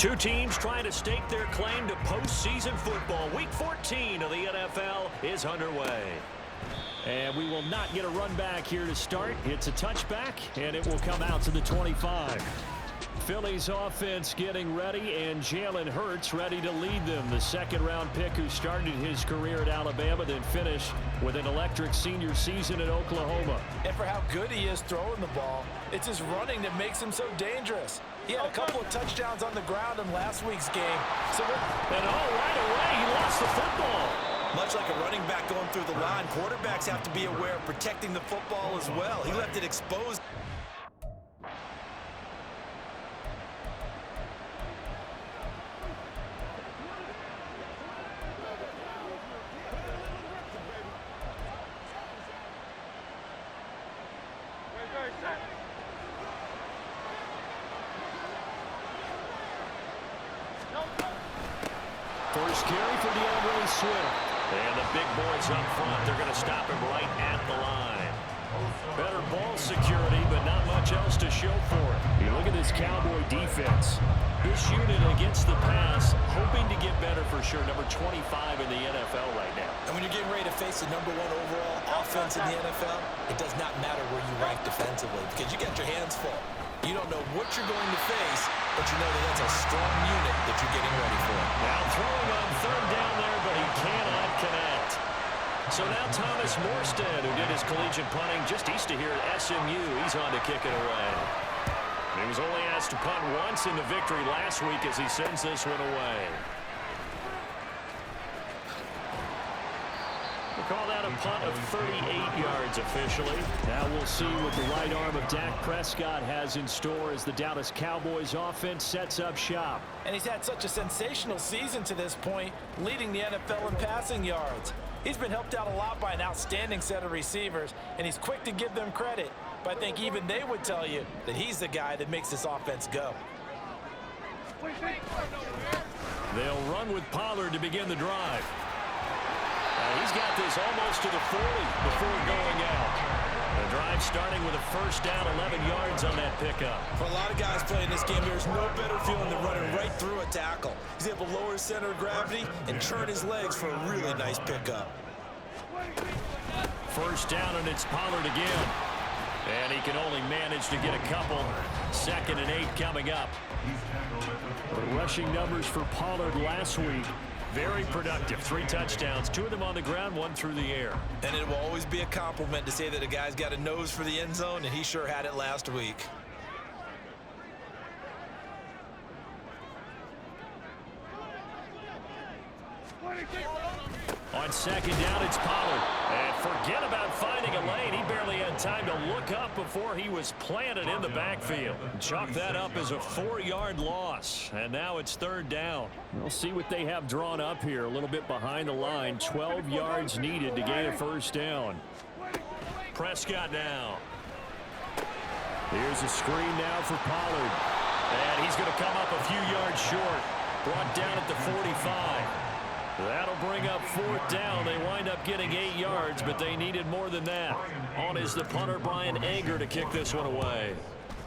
Two teams trying to stake their claim to postseason football. Week 14 of the NFL is underway. And we will not get a run back here to start. It's a touchback, and it will come out to the 25. Philly's offense getting ready, and Jalen Hurts ready to lead them. The second-round pick who started his career at Alabama, then finished with an electric senior season at Oklahoma. And for how good he is throwing the ball, it's his running that makes him so dangerous. He had a couple of touchdowns on the ground in last week's game. And right away, he lost the football. Much like a running back going through the line, quarterbacks have to be aware of protecting the football as well. He left it exposed. First carry for DeAndre Swift. And the big boys up front, they're going to stop him right at the line. Better ball security, but not much else to show for it. You look at this Cowboy defense. This unit against the pass, hoping to get better for sure. Number 25 in the NFL right now. And when you're getting ready to face the #1 overall offense in the NFL, it does not matter where you rank defensively because you got your hands full. You don't know what you're going to face, but you know that that's a strong unit that you're getting ready for. Now throwing on third down there, but he cannot connect. So now Thomas Morstead, who did his collegiate punting just east of here at SMU, he's on to kick it away. He was only asked to punt once in the victory last week as he sends this one away. We'll call that a punt of 38 yards officially. Now we'll see what the right arm of Dak Prescott has in store as the Dallas Cowboys offense sets up shop. And he's had such a sensational season to this point, leading the NFL in passing yards. He's been helped out a lot by an outstanding set of receivers, and he's quick to give them credit. But I think even they would tell you that he's the guy that makes this offense go. They'll run with Pollard to begin the drive. He's got this almost to the 40 before going out. The drive starting with a first down, 11 yards on that pickup. For a lot of guys playing this game, there's no better feeling than running right through a tackle. He's able to lower his center of gravity and turn his legs for a really nice pickup. First down, and it's Pollard again. And he can only manage to get a couple. 2nd and 8 coming up. The rushing numbers for Pollard last week. Very productive. 3 touchdowns, 2 of them on the ground, 1 through the air. And it will always be a compliment to say that a guy's got a nose for the end zone, and he sure had it last week. On 2nd down, it's Pollard. And forget about finding a lane. He barely had time to look up before he was planted in the backfield. Chalk that up as a 4-yard loss. And now it's 3rd down. We'll see what they have drawn up here. A little bit behind the line. 12 yards needed to gain a first down. Prescott now. Here's a screen now for Pollard. And he's going to come up a few yards short. Brought down at the 45. That'll bring up 4th down. They wind up getting 8 yards, but they needed more than that. On is the punter, Brian Anger, to kick this one away.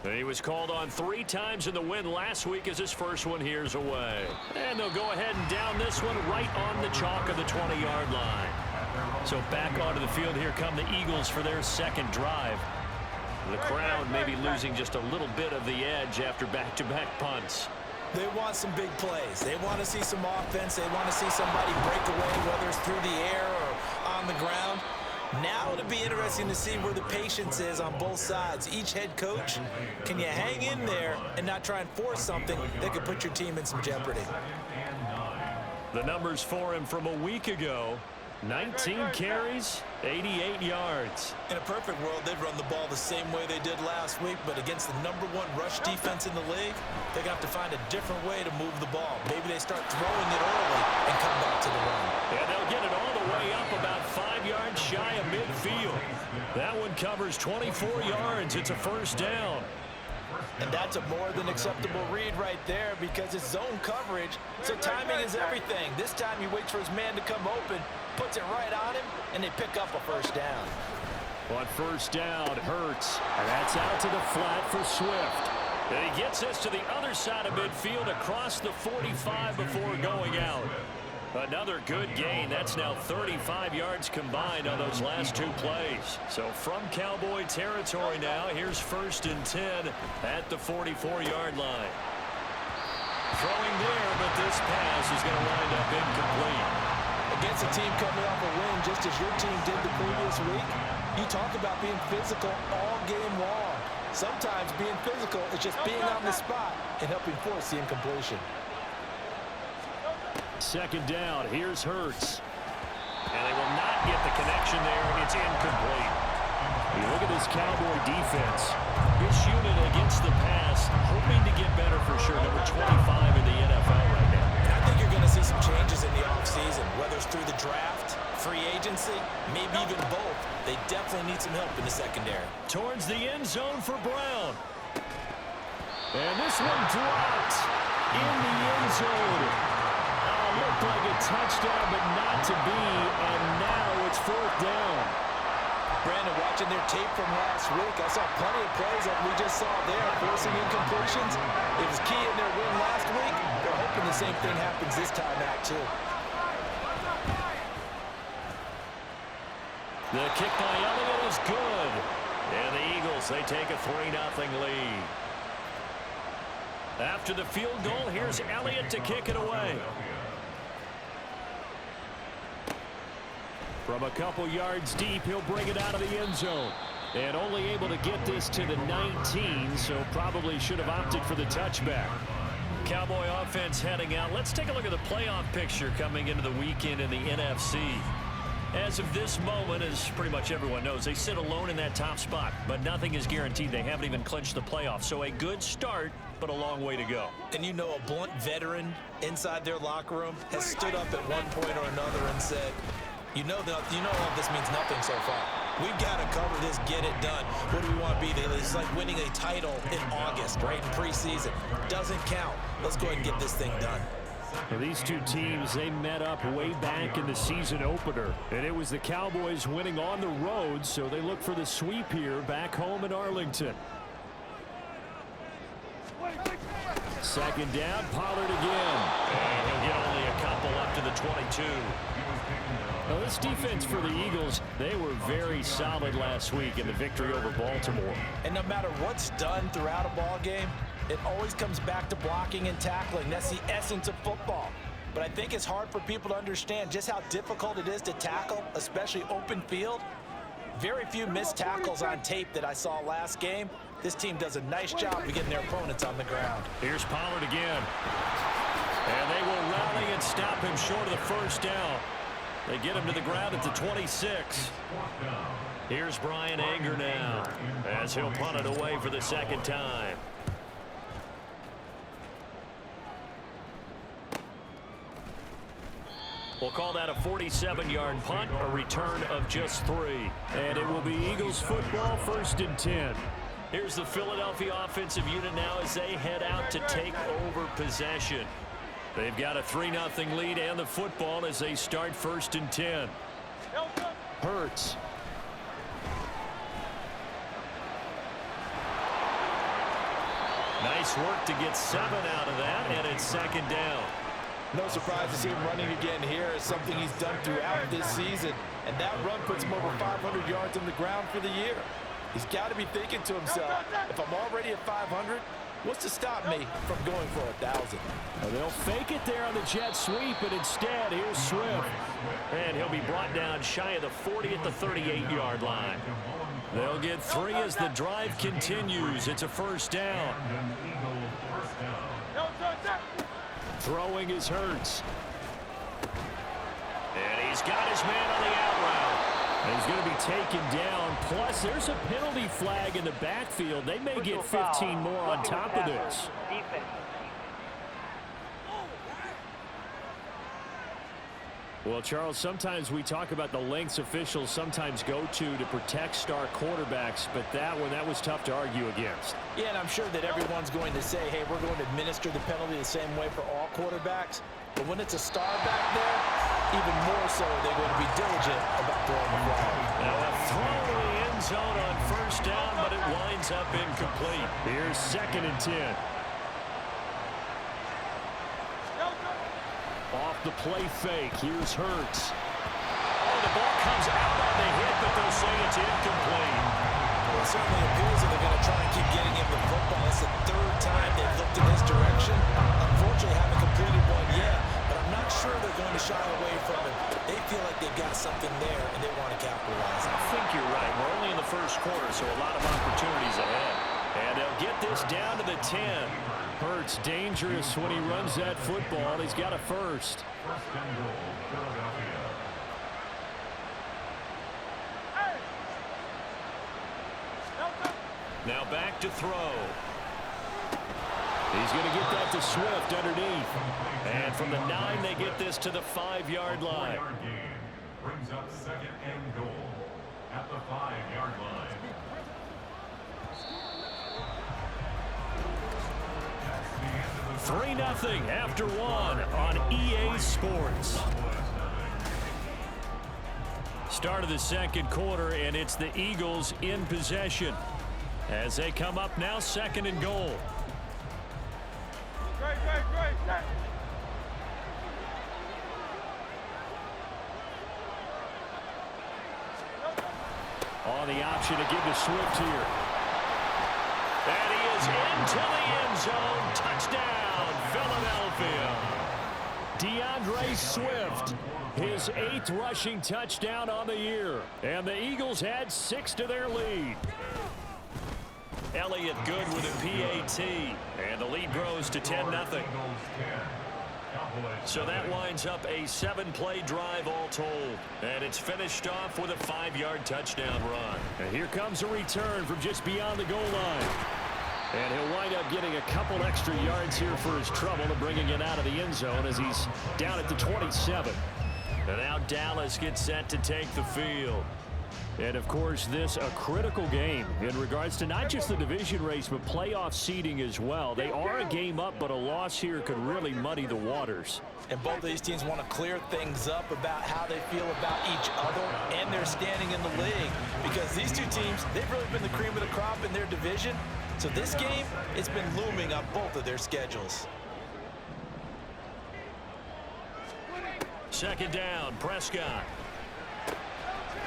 He was called on 3 times in the win last week as his first one here's away. And they'll go ahead and down this one right on the chalk of the 20-yard line. So back onto the field here come the Eagles for their 2nd drive. The crowd maybe losing just a little bit of the edge after back-to-back punts. They want some big plays. They want to see some offense. They want to see somebody break away, whether it's through the air or on the ground. Now it'll be interesting to see where the patience is on both sides. Each head coach, can you hang in there and not try and force something that could put your team in some jeopardy? The numbers for him from a week ago. 19 carries, 88 yards. In a perfect world, they'd run the ball the same way they did last week, but against the #1 rush defense in the league, they're going to have to find a different way to move the ball. Maybe they start throwing it early and come back to the run. And they'll get it all the way up about 5 yards shy of midfield. That one covers 24 yards. It's a first down. And that's a more than acceptable read right there because it's zone coverage, so timing is everything. This time he waits for his man to come open, puts it right on him, and they pick up a first down. On first down, Hurts. And that's out to the flat for Swift. And he gets us to the other side of midfield across the 45 before going out. Another good gain. That's now 35 yards combined on those last two plays. So from Cowboy territory now, here's 1st and 10 at the 44-yard line. Throwing there, but this pass is going to wind up incomplete. Against a team coming off a win just as your team did the previous week, you talk about being physical all game long. Sometimes being physical is just being on the spot and helping force the incompletion. 2nd down, here's Hurts. And they will not get the connection there. It's incomplete. You look at this Cowboy defense. This unit against the pass, hoping to get better for sure. Number 25 in the NFL right now. I think you're going to see some changes in the offseason, whether it's through the draft, free agency, maybe even both. They definitely need some help in the secondary. Towards the end zone for Brown. And this one dropped in the end zone. Looked like a touchdown, but not to be, and now it's 4th down. Brandon, watching their tape from last week, I saw plenty of plays that we just saw there, forcing incompletions. It was key in their win last week. They're hoping the same thing happens this time out, too. The kick by Elliott is good. And the Eagles, they take a 3-0 lead. After the field goal, here's Elliott to kick it away. From a couple yards deep, he'll bring it out of the end zone. And only able to get this to the 19, so probably should have opted for the touchback. Cowboy offense heading out. Let's take a look at the playoff picture coming into the weekend in the NFC. As of this moment, as pretty much everyone knows, they sit alone in that top spot, but nothing is guaranteed. They haven't even clinched the playoffs, so a good start, but a long way to go. And you know, a blunt veteran inside their locker room has stood up at one point or another and said, you know all this means nothing so far. We've got to cover this, get it done. What do we want to be? It's like winning a title in August, right, in preseason. Doesn't count. Let's go ahead and get this thing done. Well, these two teams, they met up way back in the season opener, and it was the Cowboys winning on the road, so they look for the sweep here back home in Arlington. 2nd down, Pollard again. And he'll get only a couple up to the 22. Now, this defense for the Eagles, they were very solid last week in the victory over Baltimore. And no matter what's done throughout a ball game, it always comes back to blocking and tackling. That's the essence of football. But I think it's hard for people to understand just how difficult it is to tackle, especially open field. Very few missed tackles on tape that I saw last game. This team does a nice job of getting their opponents on the ground. Here's Pollard again. And they will rally and stop him short of the 1st down. They get him to the ground at the 26. Here's Brian Anger now as he'll punt it away for the 2nd time. We'll call that a 47-yard punt, a return of just 3. And it will be Eagles football, 1st and 10. Here's the Philadelphia offensive unit now as they head out to take over possession. They've got a 3-0 lead and the football as they start 1st and 10. Hurts. Nice work to get 7 out of that, and it's 2nd down. No surprise to see him running again here. It's something he's done throughout this season. And that run puts him over 500 yards on the ground for the year. He's got to be thinking to himself, if I'm already at 500, what's to stop me from going for 1,000? They'll fake it there on the jet sweep, but instead, here's Swift. And he'll be brought down shy of the 40 at the 38-yard line. They'll get 3 as the drive continues. It's a 1st down. Throwing is Hurts. And he's got his man on the out route. And he's going to be taken down. Plus, there's a penalty flag in the backfield. They may get 15 more on top of this. Well, Charles, sometimes we talk about the lengths officials sometimes go to protect star quarterbacks, but that was tough to argue against. Yeah, and I'm sure that everyone's going to say, hey, we're going to administer the penalty the same way for all quarterbacks. But when it's a star back there, even more so are they going to be diligent about throwing the ball. Now a throw to the end zone on first down, but it winds up incomplete. Here's 2nd and 10. Off the play fake. Here's Hurts. Oh, the ball comes out on the hit, but they'll say it's incomplete. Well, it certainly appears that they're going to try and keep getting him the football. It's the 3rd time they've looked in his direction. Unfortunately, haven't completed one yet, but I'm not sure they're going to shy away from it. They feel like they've got something there, and they want to capitalize on it. I think you're right. We're only in the first quarter, so a lot of opportunities ahead. And they'll get this down to the 10. Hurts dangerous when he runs that football. He's got a first. Now back to throw. He's going to get that to Swift underneath. And from the 9, they get this to the 5-yard line. Brings up 2nd and goal at the 5-yard line. 3-0 after 1 on EA Sports. Start of the 2nd quarter, and it's the Eagles in possession as they come up now 2nd and goal. On the option to give to Swift here. And he is into the end zone. Touchdown, Philadelphia. DeAndre Swift, his 8th rushing touchdown on the year. And the Eagles add 6 to their lead. Elliott good with a PAT. And the lead grows to 10-0. So that winds up a 7-play drive all told. And it's finished off with a 5-yard touchdown run. And here comes a return from just beyond the goal line. And he'll wind up getting a couple extra yards here for his trouble and bringing it out of the end zone as he's down at the 27. And now Dallas gets set to take the field. And, of course, this a critical game in regards to not just the division race, but playoff seeding as well. They are a game up, but a loss here could really muddy the waters. And both of these teams want to clear things up about how they feel about each other and their standing in the league. Because these two teams, they've really been the cream of the crop in their division. So this game, it's been looming on both of their schedules. 2nd down, Prescott.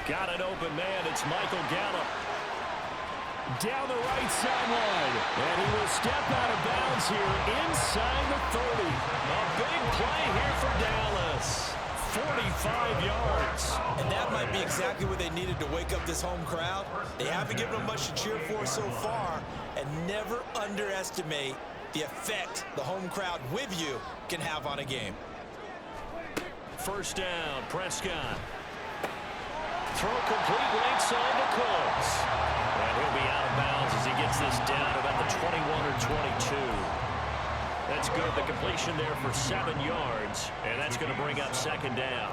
Got an open man. It's Michael Gallup. Down the right sideline. And he will step out of bounds here inside the 30. A big play here for Dallas. 45 yards. And that might be exactly what they needed to wake up this home crowd. They haven't given them much to cheer for so far. And never underestimate the effect the home crowd with you can have on a game. 1st down, Prescott. Throw complete right side to Cooks. And he'll be out of bounds as he gets this down about the 21 or 22. That's good. The completion there for 7 yards. And that's going to bring up 2nd down.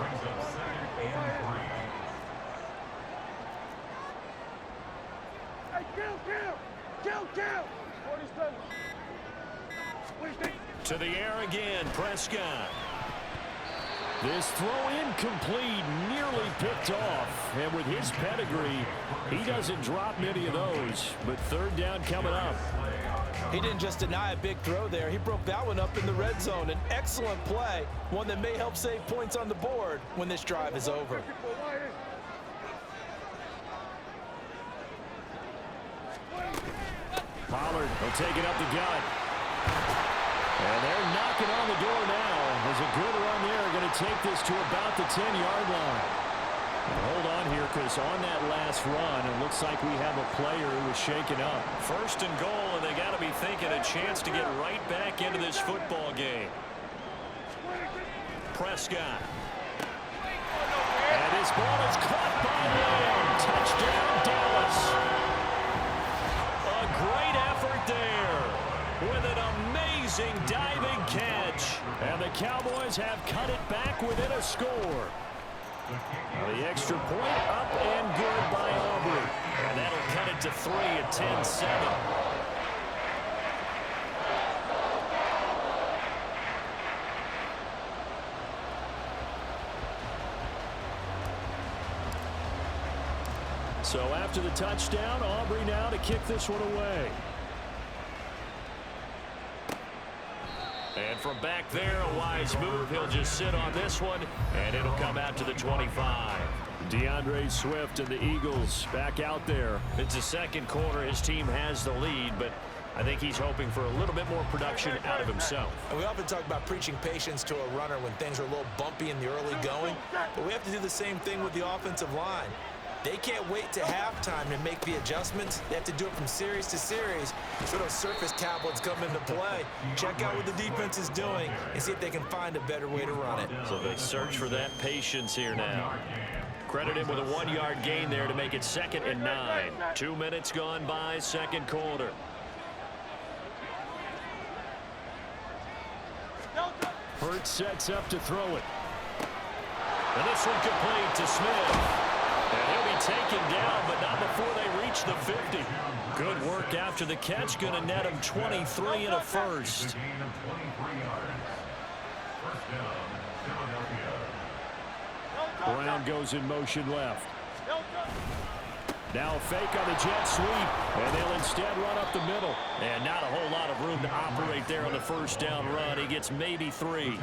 To the air again, Prescott. This throw incomplete, nearly picked off. And with his pedigree, he doesn't drop many of those. But 3rd down coming up. He didn't just deny a big throw there. He broke that one up in the red zone. An excellent play, one that may help save points on the board when this drive is over. Pollard will take it up the gut. And they're knocking on the door now. There's a good run there. Going to take this to about the 10-yard line. And hold on here, because on that last run, it looks like we have a player who was shaken up. 1st and goal, and they got to be thinking a chance to get right back into this football game. Prescott. And his ball is caught by Lamb. Touchdown, Dallas. A great effort there with an amazing diving catch. And the Cowboys have cut it back within a score. The extra point up and good by Aubrey. And that'll cut it to 3 at 10-7. So after the touchdown, Aubrey now to kick this one away. And from back there, a wise move. He'll just sit on this one, and it'll come out to the 25. DeAndre Swift and the Eagles back out there. It's the second quarter. His team has the lead, but I think he's hoping for a little bit more production out of himself. And we often talk about preaching patience to a runner when things are a little bumpy in the early going, but we have to do the same thing with the offensive line. They can't wait to halftime to make the adjustments. They have to do it from series to series so those surface tablets come into play. Check out what the defense is doing and see if they can find a better way to run it. So they search for that patience here now. Credit him with a 1-yard gain there to make it 2nd and 9. 2 minutes gone by, second quarter. Hurts sets up to throw it. And this one complete to Smith. And he'll be taken down, but not before they reach the 50. Good work after the catch. Going to net him 23 and a first. Brown goes in motion left. Now a fake on the jet sweep, and they'll instead run up the middle. And not a whole lot of room to operate there on the first down run. He gets maybe 3.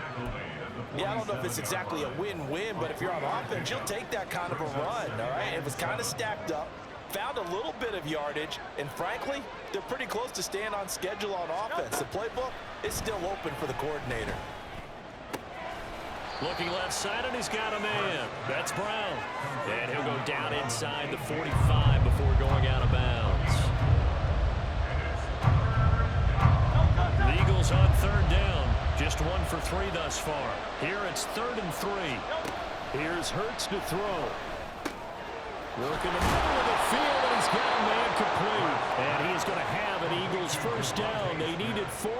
Yeah, I don't know if it's exactly a win-win, but if you're on offense, you'll take that kind of a run, all right? It was kind of stacked up, found a little bit of yardage, and frankly, they're pretty close to staying on schedule on offense. The playbook is still open for the coordinator. Looking left side, and he's got a man. That's Brown. And he'll go down inside the 45 before going out of bounds. The Eagles on 3rd down. Just 1 for 3 thus far. Here it's 3rd and 3. Here's Hurts to throw. Work in the middle of the field, and he's got a man complete. And he's going to have an Eagles first down. They needed 4.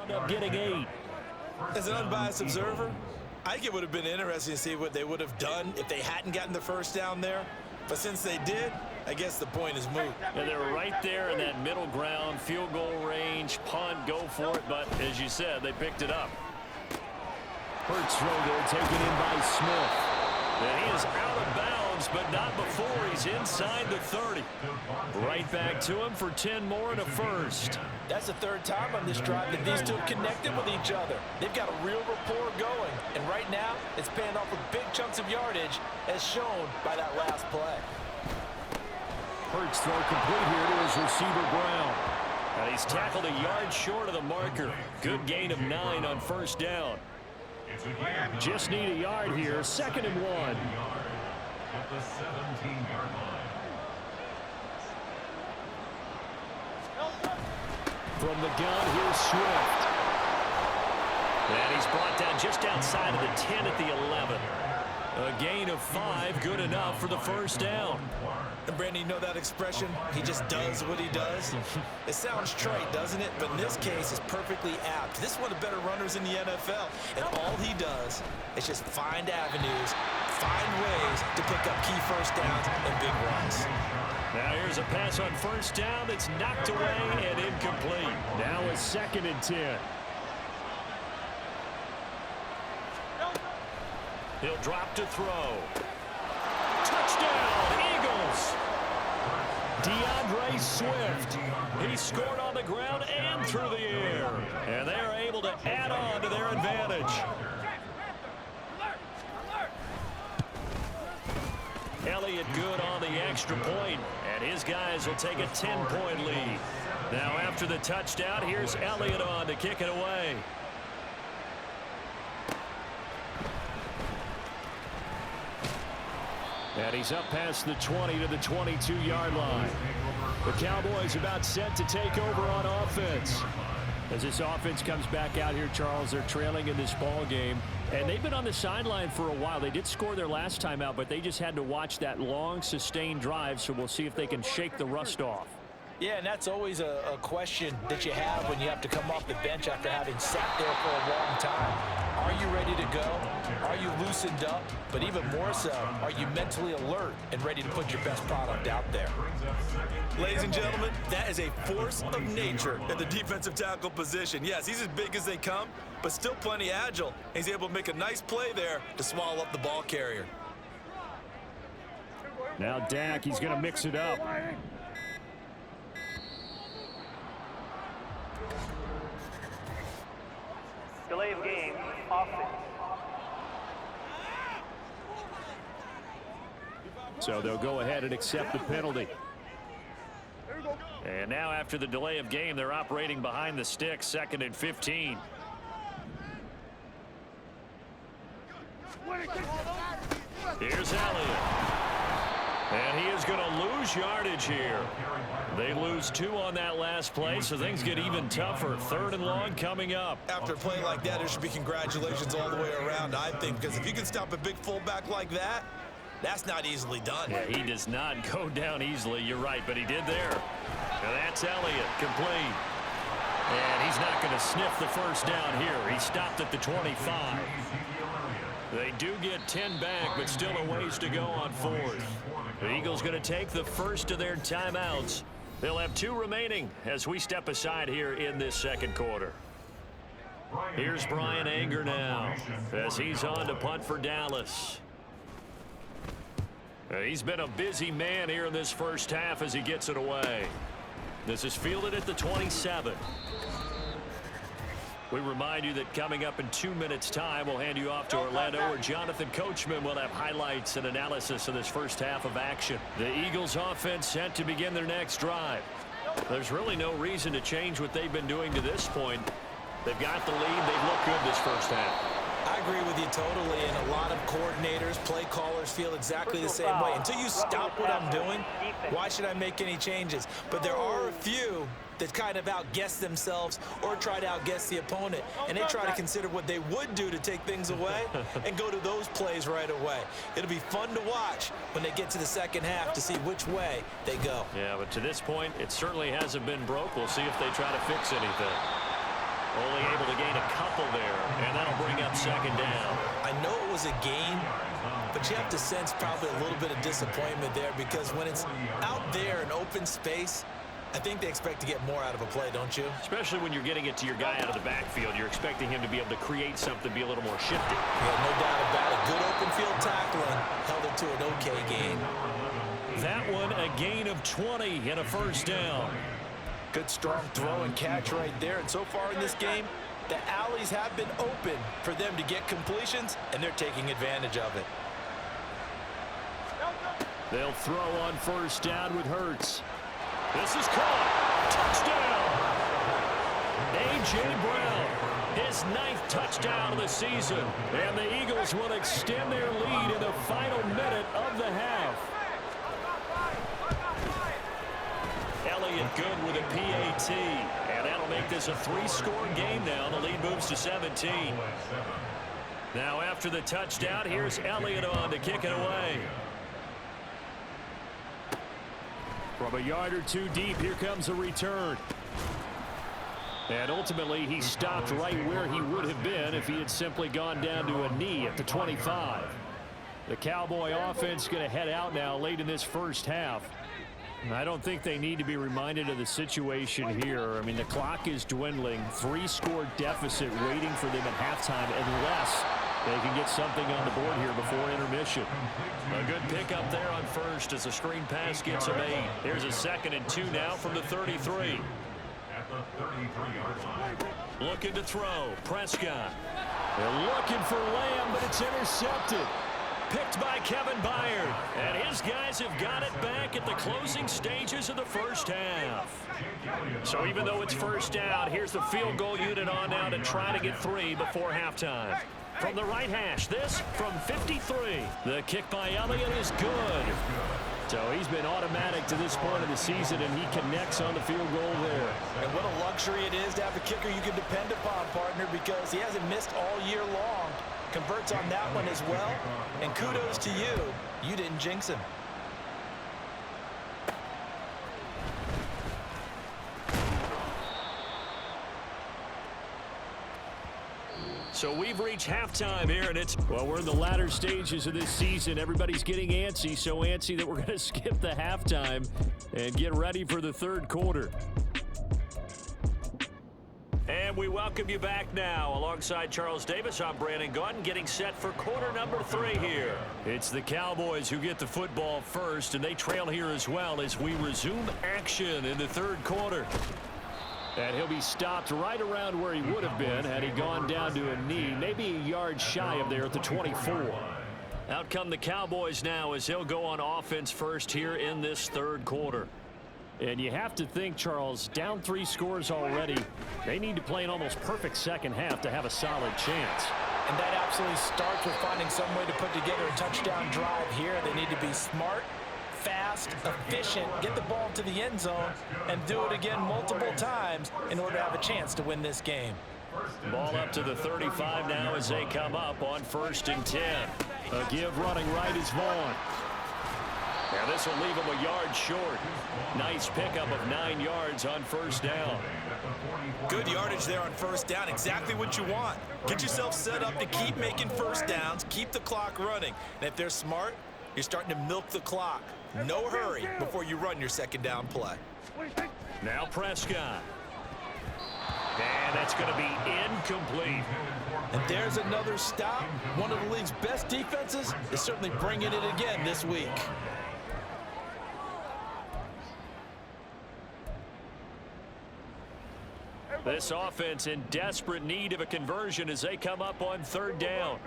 wound up getting 8. As an unbiased observer, I think it would have been interesting to see what they would have done if they hadn't gotten the first down there. But since they did, I guess the point is moot. And they were right there in that middle ground, field goal range, punt, go for it. But as you said, they picked it up. Hurts throw there, taken in by Smith. And he is out of bounds, but not before he's inside the 30. Right back to him for 10 more and a first. That's the third time on this drive that these two have connected with each other. They've got a real rapport going. And right now, it's paying off with big chunks of yardage, as shown by that last play. Hurts throw complete here to his receiver, Brown. And he's tackled a yard short of the marker. Good gain of 9 on first down. Just need a yard here, 2nd and 1. At the 17-yard line. From the gun, here's Swift. And he's brought down just outside of the 10 at the 11. A gain of 5, good enough for the first down. And Brandon, you know that expression? He just does what he does. It sounds trite, doesn't it? But in this case, it's perfectly apt. This is one of the better runners in the NFL. And all he does is just find avenues, find ways to pick up key first downs and big runs. Now here's a pass on first down that's knocked away and incomplete. Now it's 2nd and 10. He'll drop to throw. Touchdown, Eagles! DeAndre Swift. He scored on the ground and through the air. And they're able to add on to their advantage. Elliott good on the extra point, and his guys will take a 10-point lead. Now after the touchdown, here's Elliott on to kick it away. And he's up past the 20 to the 22-yard line. The Cowboys about set to take over on offense. As this offense comes back out here, Charles, they're trailing in this ball game. And they've been on the sideline for a while. They did score their last time out, but they just had to watch that long, sustained drive, so we'll see if they can shake the rust off. Yeah, and that's always a question that you have when you have to come off the bench after having sat there for a long time. Are you ready to go? Are you loosened up? But even more so, are you mentally alert and ready to put your best product out there? Ladies and gentlemen, that is a force of nature at the defensive tackle position. Yes, he's as big as they come, but still plenty agile. He's able to make a nice play there to swallow up the ball carrier. Now Dak, he's going to mix it up. Delay of game, offense. So they'll go ahead and accept the penalty. And now after the delay of game, they're operating behind the sticks, 2nd and 15. Here's Elliott. And he is going to lose yardage here. They lose 2 on that last play, so things get even tougher. 3rd and long coming up. After a play like that, there should be congratulations all the way around, I think, because if you can stop a big fullback like that, that's not easily done. Yeah, he does not go down easily, you're right, but he did there. Now that's Elliott, complete. And he's not going to sniff the first down here. He stopped at the 25. They do get 10 back, but still a ways to go on 4th. The Eagles going to take the first of their timeouts. They'll have 2 remaining as we step aside here in this 2nd quarter. Here's Brian Anger now as he's on to punt for Dallas. He's been a busy man here in this first half as he gets it away. This is fielded at the 27. We remind you that coming up in 2 minutes' time, we'll hand you off to Orlando, where Jonathan Coachman will have highlights and analysis of this first half of action. The Eagles' offense set to begin their next drive. There's really no reason to change what they've been doing to this point. They've got the lead. They've looked good this first half. I agree with you totally, and a lot of coordinators, play callers feel exactly the same way. Until you stop what I'm doing, why should I make any changes? But there are a few that kind of outguess themselves or try to outguess the opponent, and they try to consider what they would do to take things away and go to those plays right away. It'll be fun to watch when they get to the second half to see which way they go. Yeah, but to this point, it certainly hasn't been broke. We'll see if they try to fix anything. Only able to gain a couple there, and that'll bring up second down. I know it was a gain, but you have to sense probably a little bit of disappointment there because when it's out there in open space, I think they expect to get more out of a play, don't you? Especially when you're getting it to your guy out of the backfield. You're expecting him to be able to create something, be a little more shifty. Yeah, no doubt about it. Good open field tackling held it to an okay gain. That one a gain of 20 and a first down. Good strong throw and catch right there. And so far in this game, the alleys have been open for them to get completions, and they're taking advantage of it. They'll throw on first down with Hurts. This is caught. Touchdown. A.J. Brown, his 9th touchdown of the season. And the Eagles will extend their lead in the final minute of the half. Elliott good with a PAT. And that'll make this a 3-score game now. The lead moves to 17. Now after the touchdown, here's Elliott on to kick it away. From a yard or two deep, here comes a return. And ultimately, he stopped right where he would have been if he had simply gone down to a knee at the 25. The Cowboy offense going to head out now late in this first half. I don't think they need to be reminded of the situation here. I mean, the clock is dwindling. 3-score deficit waiting for them at halftime unless they can get something on the board here before intermission. A good pickup there on first as the screen pass gets him 8. Here's a 2nd and 2 now from the 33. At the 33-yard line. Looking to throw. Prescott. They're looking for Lamb, but it's intercepted. Picked by Kevin Byard. And his guys have got it back at the closing stages of the first half. So even though it's first down, here's the field goal unit on now to try to get 3 before halftime. From the right hash, this from 53. The kick by Elliott is good. So he's been automatic to this point of the season, and he connects on the field goal there. And what a luxury it is to have a kicker you can depend upon, partner, because he hasn't missed all year long. Converts on that one as well. And kudos to you. You didn't jinx him. So we've reached halftime here, and we're in the latter stages of this season. Everybody's getting antsy, so antsy that we're going to skip the halftime and get ready for the third quarter. And we welcome you back now. Alongside Charles Davis, I'm Brandon Gaudin, getting set for quarter number 3 here. It's the Cowboys who get the football first, and they trail here as well as we resume action in the third quarter. And he'll be stopped right around where he would have been had he gone down to a knee, maybe a yard shy of there at the 24. Out come the Cowboys now as they'll go on offense first here in this third quarter. And you have to think, Charles, down 3 scores already. They need to play an almost perfect second half to have a solid chance. And that absolutely starts with finding some way to put together a touchdown drive here. They need to be smart, fast, efficient, get the ball to the end zone, and do it again multiple times in order to have a chance to win this game. Ball up to the 35 now as they come up on 1st and 10. A give running right is Vaughn. Now this will leave him a yard short. Nice pickup of 9 yards on first down. Good yardage there on first down. Exactly what you want. Get yourself set up to keep making first downs, keep the clock running. And if they're smart, you're starting to milk the clock. No hurry before you run your second down play. Now Prescott. And that's going to be incomplete. And there's another stop. One of the league's best defenses is certainly bringing it again this week. This offense in desperate need of a conversion as they come up on 3rd down.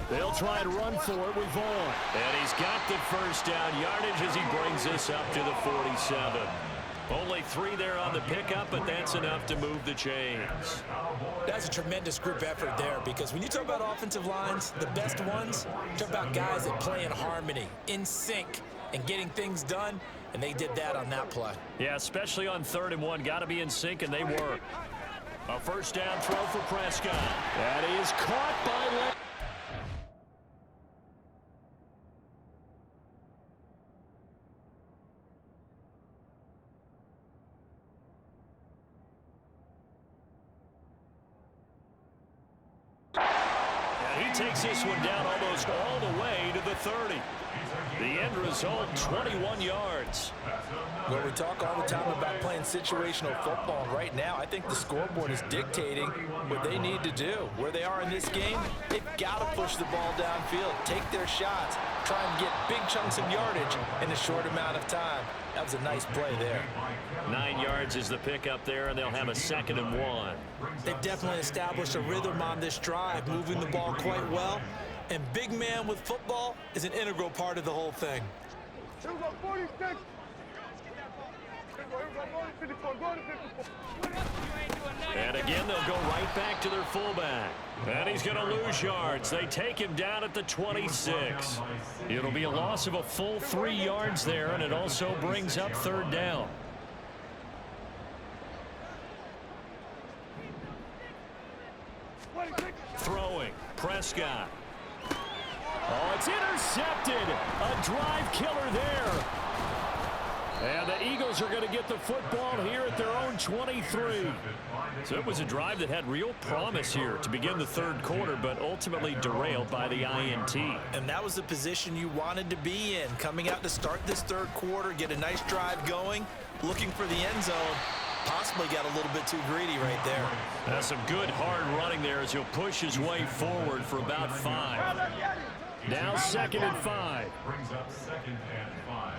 They'll try and run for it with Vaughn. And he's got the first down yardage as he brings this up to the 47. Only 3 there on the pickup, but that's enough to move the chains. That's a tremendous group effort there because when you talk about offensive lines, the best ones, talk about guys that play in harmony, in sync, and getting things done, and they did that on that play. Yeah, especially on 3rd and 1. Got to be in sync, and they were. A first down throw for Prescott. That is caught by Lamb. takes this one down almost all the way to the 30. The end result, 21 yards. Well, we talk all the time about playing situational football, and right now I think the scoreboard is dictating what they need to do. Where they are in this game, they've got to push the ball downfield, take their shots, try and get big chunks of yardage in a short amount of time. That was a nice play there. 9 yards is the pickup there, and they'll have a 2nd and 1. They've definitely established a rhythm on this drive, moving the ball quite well. And big man with football is an integral part of the whole thing. And again, they'll go right back to their fullback. And he's going to lose yards. They take him down at the 26. It'll be a loss of a full 3 yards there, and it also brings up 3rd down. Throwing, Prescott. Oh, it's intercepted. A drive killer there. And the Eagles are going to get the football here at their own 23. So it was a drive that had real promise here to begin the 3rd quarter, but ultimately derailed by the INT. And that was the position you wanted to be in, coming out to start this 3rd quarter, get a nice drive going, looking for the end zone. Possibly got a little bit too greedy right there. That's some good hard running there as he'll push his way forward for about 5. Now 2nd and 5. Brings up 2nd and 5.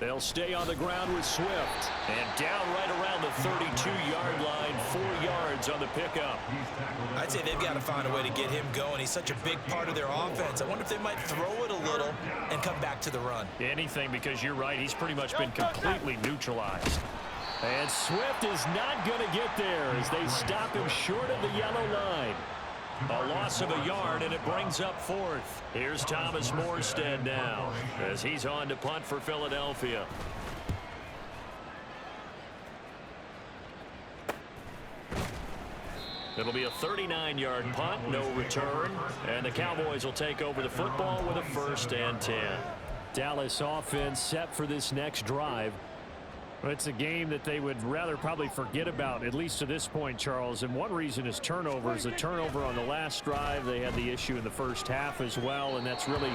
They'll stay on the ground with Swift. And down right around the 32-yard line, 4 yards on the pickup. I'd say they've got to find a way to get him going. He's such a big part of their offense. I wonder if they might throw it a little and come back to the run. Anything, because you're right, he's pretty much been completely neutralized. And Swift is not going to get there as they stop him short of the yellow line. A loss of a yard, and it brings up 4th. Here's Thomas Morstead now as he's on to punt for Philadelphia. It'll be a 39-yard punt, no return, and the Cowboys will take over the football with a 1st and 10. Dallas offense set for this next drive. It's a game that they would rather probably forget about, at least to this point, Charles. And one reason is turnovers. The turnover on the last drive, they had the issue in the first half as well, and that's really,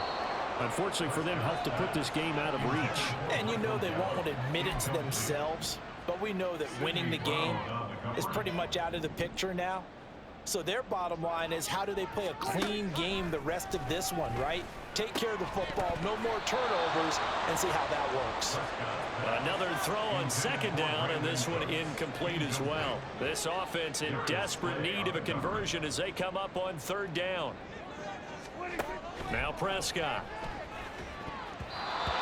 unfortunately for them, helped to put this game out of reach. And you know they won't admit it to themselves, but we know that winning the game is pretty much out of the picture now. So their bottom line is, how do they play a clean game the rest of this one, right? Take care of the football, no more turnovers, and see how that works. Another throw on 2nd down, and this one incomplete as well. This offense in desperate need of a conversion as they come up on 3rd down. Now Prescott.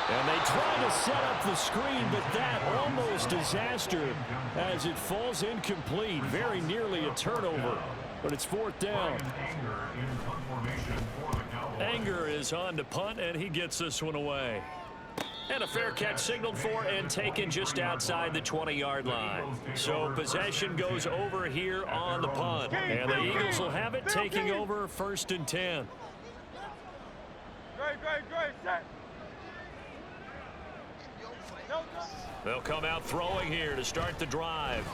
And they try to set up the screen, but that almost disaster as it falls incomplete. Very nearly a turnover, but it's 4th down. Anger is on to punt, and he gets this one away. And a fair catch signaled for and taken just outside the 20-yard line. So possession goes over here on the punt. And the Eagles will have it, taking over 1st and 10. They'll come out throwing here to start the drive.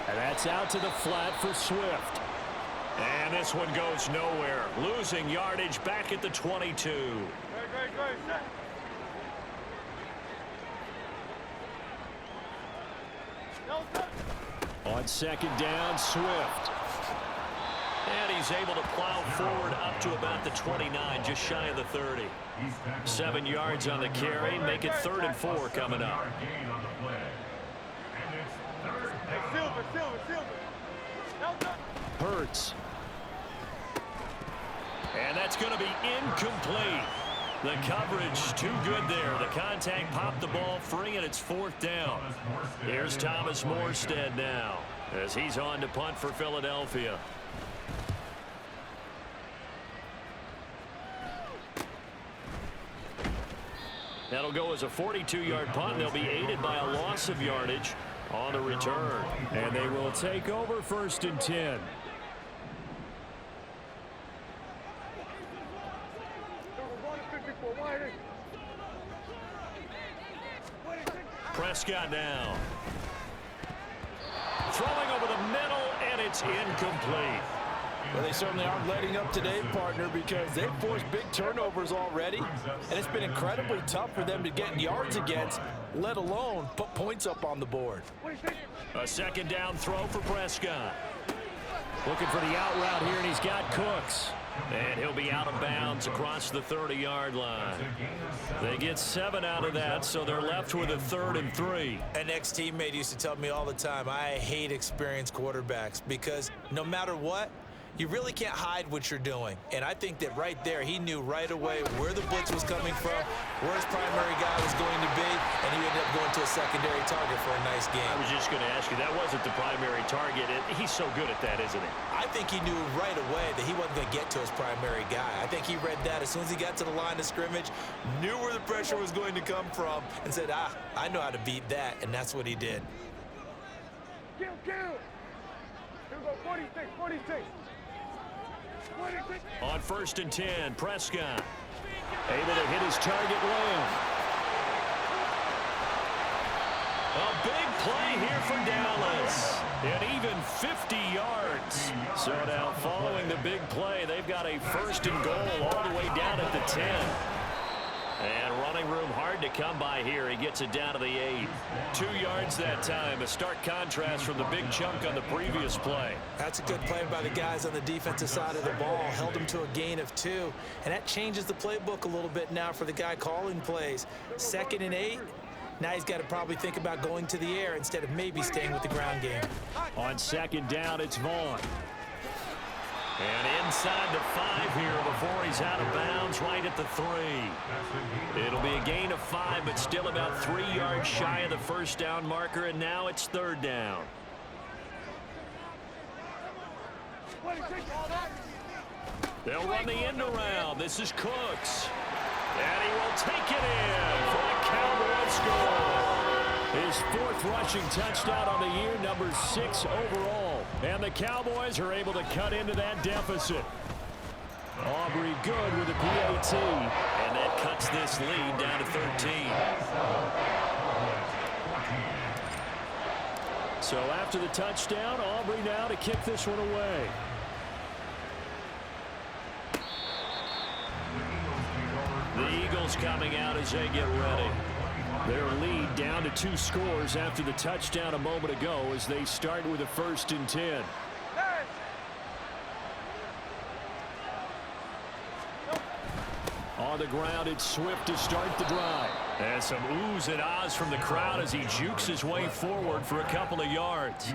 And that's out to the flat for Swift. And this one goes nowhere. Losing yardage back at the 22. On 2nd down, Swift. And he's able to plow forward up to about the 29, just shy of the 30. 7 yards on the carry, make it 3rd and 4 coming up. Hurts. And that's going to be incomplete. The coverage too good there. The contact popped the ball free, and it's 4th down. Here's Thomas Morstead now as he's on to punt for Philadelphia. That'll go as a 42-yard punt. They'll be aided by a loss of yardage on the return. And they will take over 1st and 10. Prescott now. throwing over the middle, and it's incomplete. Well, they certainly aren't letting up today, partner, because they've forced big turnovers already, and it's been incredibly tough for them to get yards against, let alone put points up on the board. A second down throw for Prescott. Looking for the out route here, and he's got Cooks. And he'll be out of bounds across the 30-yard line. They get 7 out of that, so they're left with a 3rd and 3. An ex-teammate used to tell me all the time, I hate experienced quarterbacks because no matter what, you really can't hide what you're doing. And I think that right there, he knew right away where the blitz was coming from, where his primary guy was going to be, and he ended up going to a secondary target for a nice game. I was just going to ask you, that wasn't the primary target. He's so good at that, isn't he? I think he knew right away that he wasn't going to get to his primary guy. I think he read that as soon as he got to the line of scrimmage, knew where the pressure was going to come from, and said, I know how to beat that, and that's what he did. Kill. Here we go, 46, 46. On 1st and 10, Prescott able to hit his target well. A big play here for Dallas. And even 50 yards. So now following the big play, they've got a 1st and goal all the way down at the 10. And running room hard to come by here. He gets it down to the 8. 2 yards that time. A stark contrast from the big chunk on the previous play. That's a good play by the guys on the defensive side of the ball. Held him to a gain of 2. And that changes the playbook a little bit now for the guy calling plays. 2nd and 8. Now he's got to probably think about going to the air instead of maybe staying with the ground game. On 2nd down, it's Vaughn. And inside the 5 here before he's out of bounds right at the 3. It'll be a gain of 5, but still about 3 yards shy of the 1st down marker, and now it's 3rd down. They'll run the end around. This is Cooks. And he will take it in for a Cowboy score. His 4th rushing touchdown on the year, number 6 overall. And the Cowboys are able to cut into that deficit. Aubrey good with a PAT. And that cuts this lead down to 13. So after the touchdown, Aubrey now to kick this one away. The Eagles coming out as they get ready. Their lead down to 2 scores after the touchdown a moment ago as they start with a 1st and 10. On the ground, it's Swift to start the drive. And some oohs and ahs from the crowd as he jukes his way forward for a couple of yards.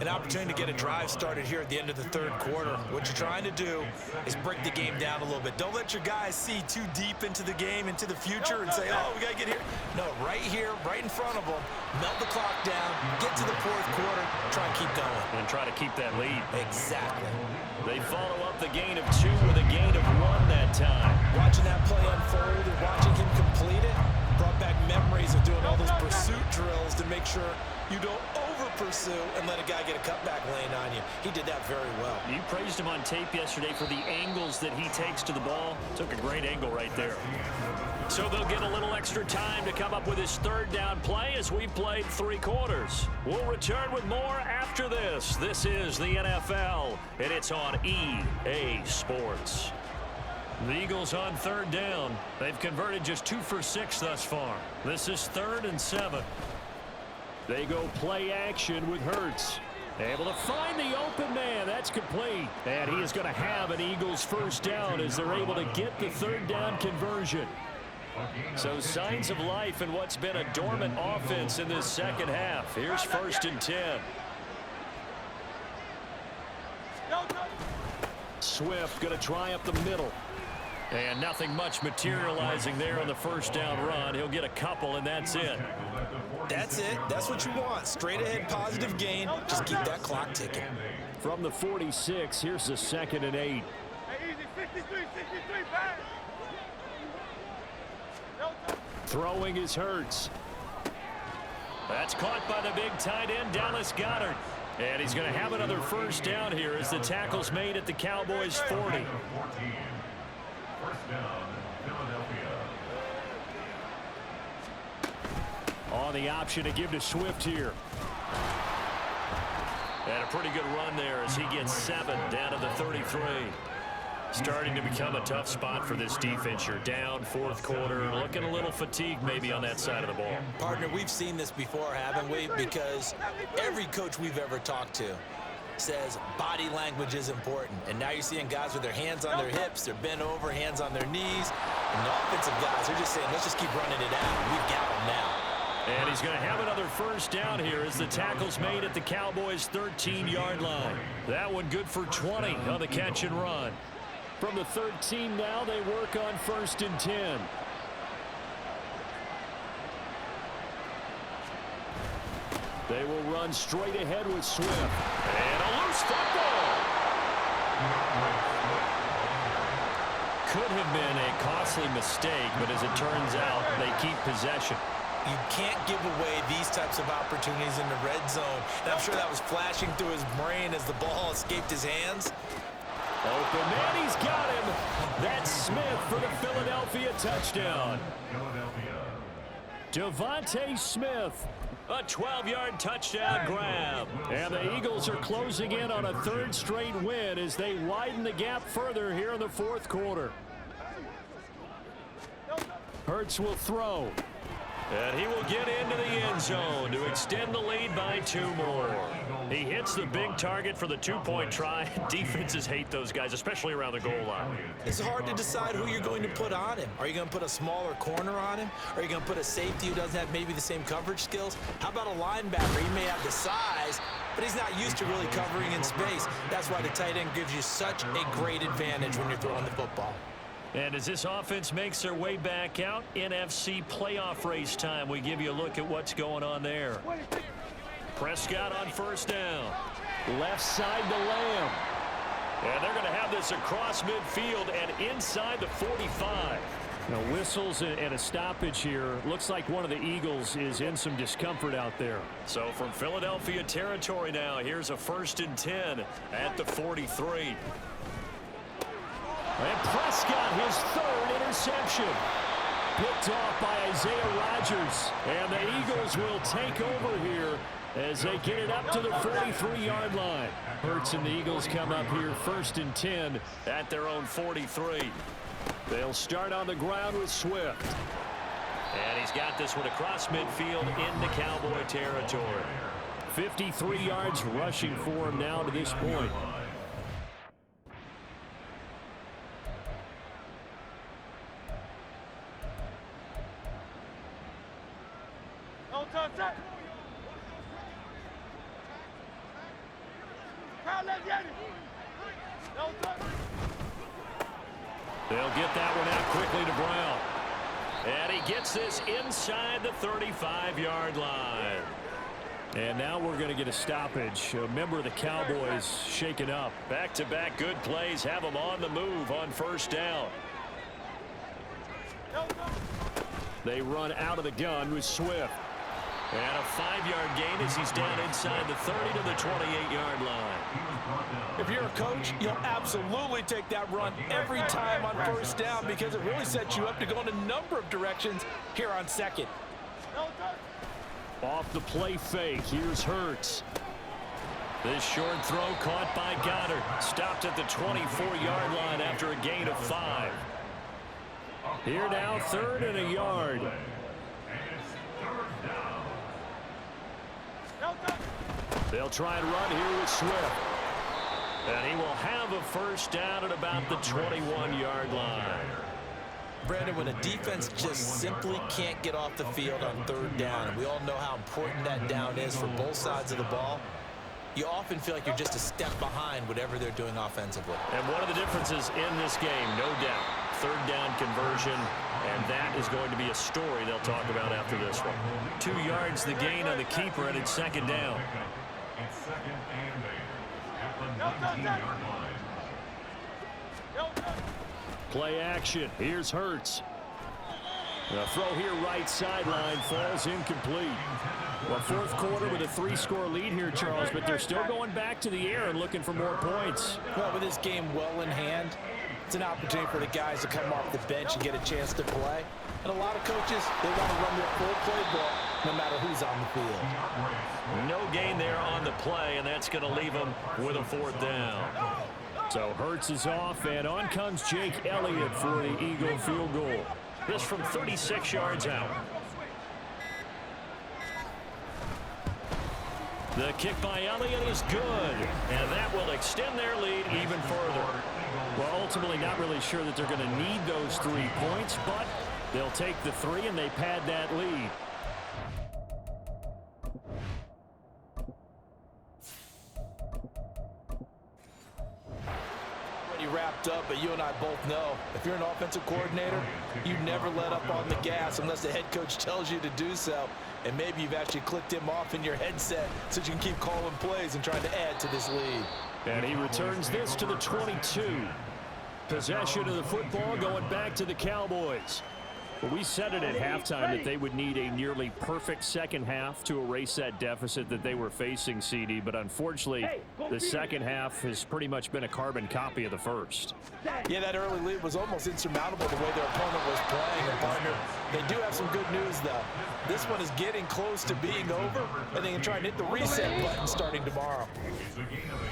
An opportunity to get a drive started here at the end of the 3rd quarter. What you're trying to do is break the game down a little bit. Don't let your guys see too deep into the game, into the future, and say, oh, we got to get here. No, right here, right in front of them, melt the clock down, get to the 4th quarter, try and keep going. And try to keep that lead. Exactly. They follow up the gain of 2 with a gain of 1 that time. Watching that play unfold and watching him complete it brought back memories of doing all those pursuit drills to make sure you don't over-pursue and let a guy get a cutback lane on you. He did that very well. You praised him on tape yesterday for the angles that he takes to the ball. Took a great angle right there. So they'll get a little extra time to come up with his 3rd down play as we played 3 quarters. We'll return with more after this. This is the NFL, and it's on EA Sports. The Eagles on 3rd down. They've converted just 2 for 6 thus far. This is 3rd and 7. They go play action with Hurts. Able to find the open man. That's complete. And he is going to have an Eagles 1st down as they're able to get the 3rd down conversion. So signs of life in what's been a dormant offense in this 2nd half. Here's 1st and 10. Swift going to try up the middle. And nothing much materializing there on the 1st down run. He'll get a couple, and that's it. That's it. That's what you want. Straight ahead, positive gain. Just keep that clock ticking. From the 46, here's the 2nd and 8. Hey, easy, 63, pass. Throwing is Hurts. That's caught by the big tight end, Dallas Goedert. And he's going to have another 1st down here as the tackle's made at the Cowboys' 40. 1st down, Philadelphia. On the option to give to Swift here. And a pretty good run there as he gets 7 down to the 33. Starting to become a tough spot for this defense. You're down fourth quarter, looking a little fatigued maybe on that side of the ball. Partner, we've seen this before, haven't we? Because every coach we've ever talked to says body language is important. And now you're seeing guys with their hands on their hips, they're bent over, hands on their knees. And the offensive guys are just saying, let's just keep running it out. We've got them now. And he's going to have another first down here as the tackle's made at the Cowboys' 13-yard line. That one good for 20 on the catch and run. From the 13 now, they work on 1st and 10. They will run straight ahead with Swift. And a loose football. Could have been a costly mistake, but as it turns out, they keep possession. You can't give away these types of opportunities in the red zone. And I'm sure that was flashing through his brain as the ball escaped his hands. Open man, he's got him. That's Smith for the Philadelphia touchdown. Devontae Smith, a 12-yard touchdown grab. And the Eagles are closing in on a 3rd straight win as they widen the gap further here in the 4th quarter. Hurts will throw. And he will get into the end zone to extend the lead by 2 more. He hits the big target for the 2-point try. Defenses hate those guys, especially around the goal line. It's hard to decide who you're going to put on him. Are you going to put a smaller corner on him? Are you going to put a safety who doesn't have maybe the same coverage skills? How about a linebacker? He may have the size, but he's not used to really covering in space. That's why the tight end gives you such a great advantage when you're throwing the football. And as this offense makes their way back out, NFC playoff race time, we give you a look at what's going on there. Prescott on 1st down. Left side to Lamb. And they're going to have this across midfield and inside the 45. Now, whistles and a stoppage here. Looks like one of the Eagles is in some discomfort out there. So from Philadelphia territory now, here's a 1st and 10 at the 43. And Prescott, his 3rd interception. Picked off by Isaiah Rodgers. And the Eagles will take over here as they get it up to the 43-yard line. Hurts and the Eagles come up here 1st and 10 at their own 43. They'll start on the ground with Swift. And he's got this one across midfield into Cowboy territory. 53 yards rushing for him now to this point. They'll get that one out quickly to Brown. And he gets this inside the 35-yard line. And now we're going to get a stoppage. A member of the Cowboys shaken up. Back-to-back good plays have them on the move on 1st down. They run out of the gun with Swift. And a 5-yard gain as he's down inside the 30 to the 28-yard line. If you're a coach, you'll absolutely take that run every time on 1st down because it really sets you up to go in a number of directions here on 2nd. Off the play fake, here's Hurts. This short throw caught by Goddard. Stopped at the 24-yard line after a gain of 5. Here now, 3rd and a yard. They'll try and run here with Swift. And he will have a 1st down at about the 21-yard line. Brandon, when a defense just simply can't get off the field on 3rd down, and we all know how important that down is for both sides of the ball, you often feel like you're just a step behind whatever they're doing offensively. And one of the differences in this game, no doubt, 3rd down conversion, and that is going to be a story they'll talk about after this one. 2 yards the gain on the keeper, and it's 2nd down. It's 2nd and 8 at the 19-yard line. Play action. Here's Hurts. The throw here right sideline falls incomplete. Well, 4th quarter with a 3-score lead here, Charles, but they're still going back to the air and looking for more points. Well, with this game well in hand, It's an opportunity for the guys to come off the bench and get a chance to play. And a lot of coaches, they want to run their full playbook no matter who's on the field. No gain there on the play, and that's going to leave them with a 4th down. So Hurts is off, and on comes Jake Elliott for the Eagle field goal. This from 36 yards out. The kick by Elliott is good, and that will extend their lead even further. Well, ultimately not really sure that they're going to need those 3 points, but they'll take the 3 and they pad that lead. Wrapped up, but you and I both know if you're an offensive coordinator, you never let up on the gas unless the head coach tells you to do so. And maybe you've actually clicked him off in your headset so you can keep calling plays and trying to add to this lead. And he returns this to the 22. Possession of the football going back to the Cowboys. Well, we said it at halftime that they would need a nearly perfect second half to erase that deficit that they were facing, CD. But unfortunately, the second half has pretty much been a carbon copy of the first. Yeah, that early lead was almost insurmountable the way their opponent was playing. And partner, they do have some good news, though. This one is getting close to being over, and they can try and hit the reset button starting tomorrow.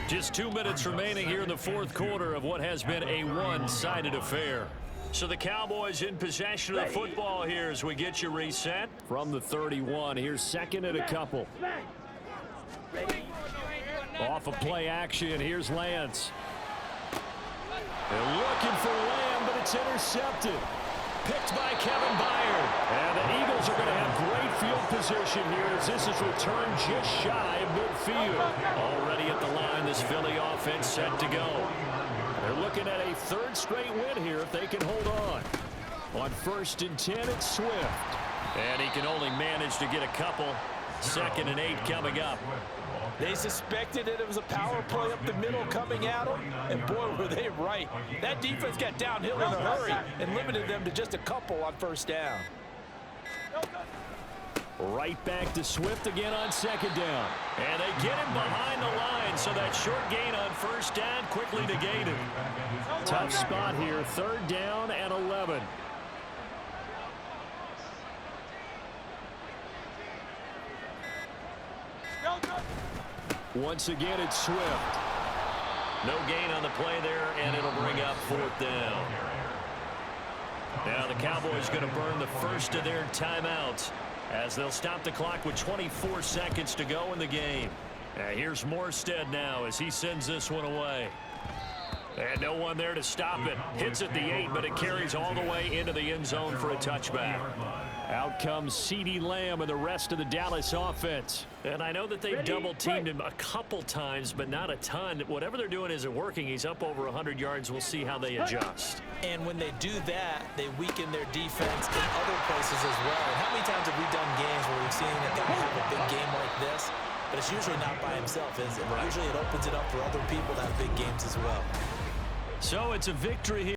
Just 2 minutes remaining here in the 4th quarter of what has been a one-sided affair. So the Cowboys in possession of the football here as we get you reset. From the 31, here's 2nd and a couple. Off of play action, here's Lance. They're looking for Lamb, but it's intercepted. Picked by Kevin Byard. And the Eagles are going to have great field position here as this is returned just shy of midfield. Already at the line, this Philly offense set to go. They're looking at a 3rd straight win here if they can hold on. On 1st and 10, it's Swift. And he can only manage to get a couple. 2nd and 8 coming up. They suspected that it was a power play up the middle coming at them, and boy, were they right. That defense got downhill in a hurry and limited them to just a couple on 1st down. Right back to Swift again on 2nd down. And they get him behind the line, so that short gain on 1st down quickly negated. Tough spot here, 3rd down and 11. Once again, it's Swift. No gain on the play there, and it'll bring up 4th down. Now the Cowboys going to burn the first of their timeouts as they'll stop the clock with 24 seconds to go in the game. Here's Morstead now as he sends this one away. And no one there to stop it. Hits at the 8, but it carries all the way into the end zone for a touchback. Out comes CeeDee Lamb and the rest of the Dallas offense. And I know that they've double-teamed him a couple times, but not a ton. Whatever they're doing isn't working. He's up over 100 yards. We'll see how they adjust. And when they do that, they weaken their defense in other places as well. And how many times have we done games where we've seen a guy have a big game like this? But it's usually not by himself, is it? Right. Usually it opens it up for other people to have big games as well. So it's a victory here.